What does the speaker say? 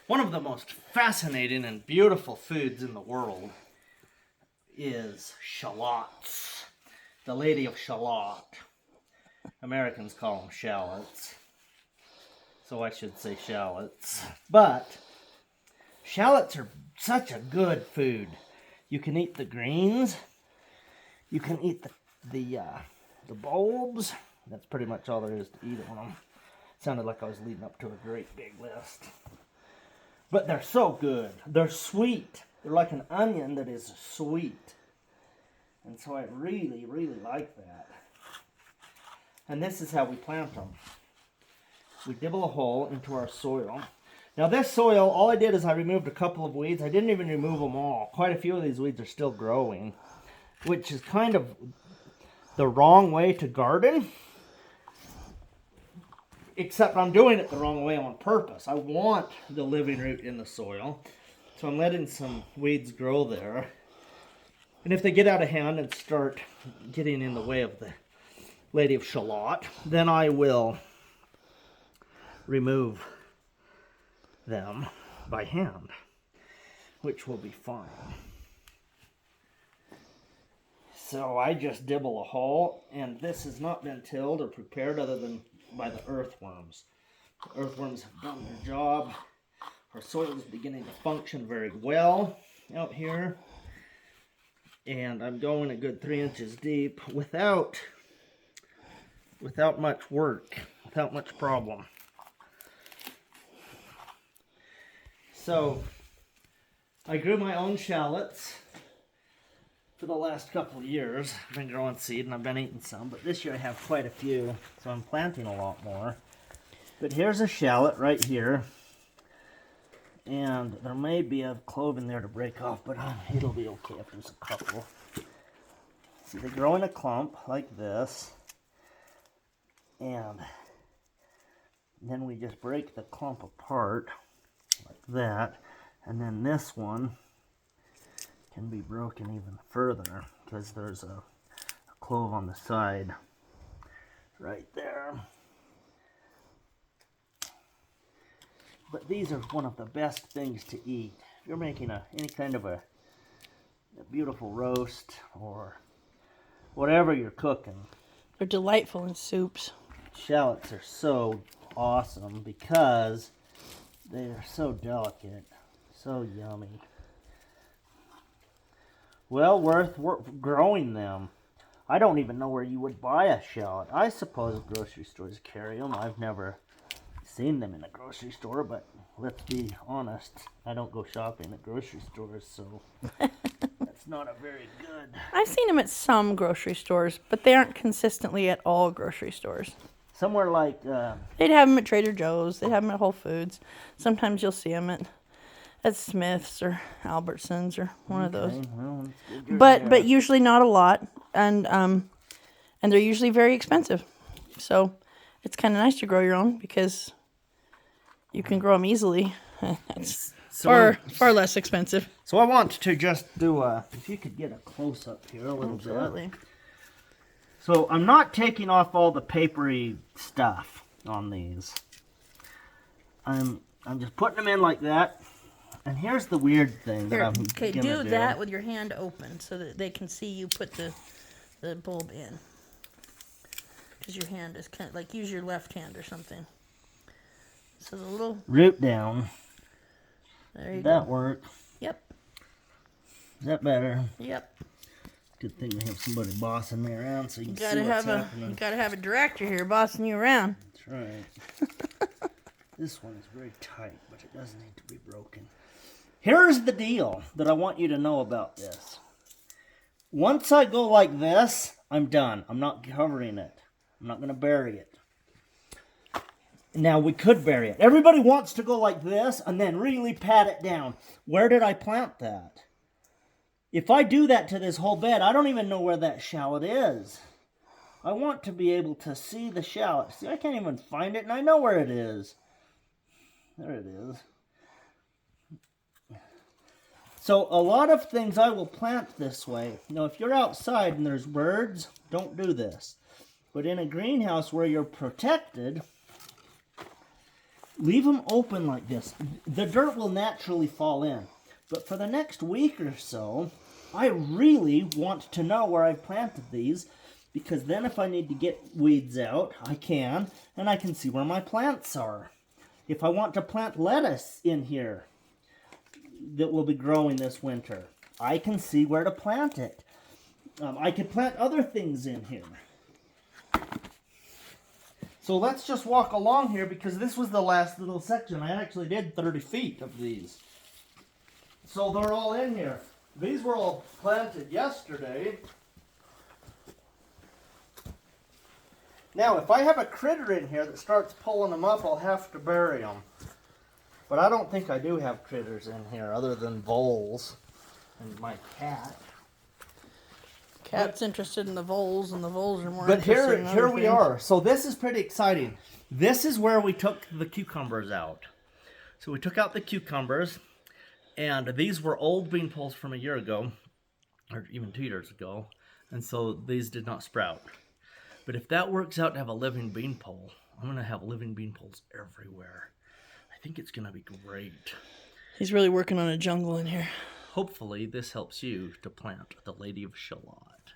One of the most fascinating and beautiful foods in the world is shallots. The Lady of Shalott. Americans call them shallots. So I should say shallots. But shallots are such a good food. You can eat the greens. You can eat the bulbs. That's pretty much all there is to eat on them. Sounded like I was leading up to a great big list. But they're so good. They're sweet. They're like an onion that is sweet. And so I really, really like that. And this is how we plant them. We dibble a hole into our soil. Now this soil, all I did is I removed a couple of weeds. I didn't even remove them all. Quite a few of these weeds are still growing, which is kind of the wrong way to garden. Except I'm doing it the wrong way on purpose. I want the living root in the soil. So I'm letting some weeds grow there. And if they get out of hand and start getting in the way of the Lady of Shalott, then I will remove them by hand, which will be fine. So I just dibble a hole, and this has not been tilled or prepared other than by the earthworms. The earthworms have done their job. Our soil is beginning to function very well out here. And I'm going a good 3 inches deep without much work, without much problem. So I grew my own shallots for the last couple of years. I've been growing seed and I've been eating some, but this year I have quite a few, so I'm planting a lot more. But here's a shallot right here, and there may be a clove in there to break off, but it'll be okay if there's a couple. See, they grow in a clump like this, and then we just break the clump apart like that, and then this one can be broken even further because there's a clove on the side right there. But these are one of the best things to eat. If you're making any kind of a beautiful roast or whatever you're cooking. They're delightful in soups. Shallots are so awesome because they are so delicate, so yummy. Well, worth growing them. I don't even know where you would buy a shallot. I suppose grocery stores carry them. I've never seen them in a grocery store, but let's be honest, I don't go shopping at grocery stores, so that's not a very good. I've seen them at some grocery stores, but they aren't consistently at all grocery stores. Somewhere like They'd have them at Trader Joe's. They'd have them at Whole Foods. Sometimes you'll see them at Smith's or Albertsons or one of those. Well, But usually not a lot, and they're usually very expensive. So it's kind of nice to grow your own because you can grow them easily. It's far less expensive. So I want to just do if you could get a close up here a little Absolutely. bit. So I'm not taking off all the papery stuff on these. I'm just putting them in like that. And here's the weird thing that I'm Okay, gonna do that with your hand open so that they can see you put the bulb in. Because your hand is kind of like, use your left hand or something. So the little, root down. there you That go. worked. Yep, Is that better? yep. Good thing we have somebody bossing me around so you You can gotta see what's have happening. you gotta have a director here bossing you around. That's right. This one is very tight, but it doesn't need to be broken. Here's the deal that I want you to know about this. Once I go like this, I'm done. I'm not covering it. I'm not going to bury it. Now, we could bury it. Everybody wants to go like this and then really pat it down. Where did I plant that? If I do that to this whole bed, I don't even know where that shallot is. I want to be able to see the shallot. See, I can't even find it, and I know where it is. There it is. So a lot of things I will plant this way. Now, if you're outside and there's birds, don't do this. But in a greenhouse where you're protected, leave them open like this. The dirt will naturally fall in. But for the next week or so, I really want to know where I've planted these, because then if I need to get weeds out, I can, and I can see where my plants are. If I want to plant lettuce in here that will be growing this winter, I can see where to plant it. I could plant other things in here. So let's just walk along here, because this was the last little section. I actually did 30 feet of these. So they're all in here. These were all planted yesterday. Now, if I have a critter in here that starts pulling them up, I'll have to bury them. But I don't think I do have critters in here other than voles and my cat. Cat's interested in the voles, and the voles are more But interested in here other we things. are. So this is pretty exciting. This is where we took the cucumbers out. So we took out the cucumbers, and these were old bean poles from a year ago, or even 2 years ago, and so these did not sprout. But if that works out to have a living bean pole, I'm going to have living bean poles everywhere. I think it's going to be great. He's really working on a jungle in here. Hopefully this helps you to plant the Lady of Shalott.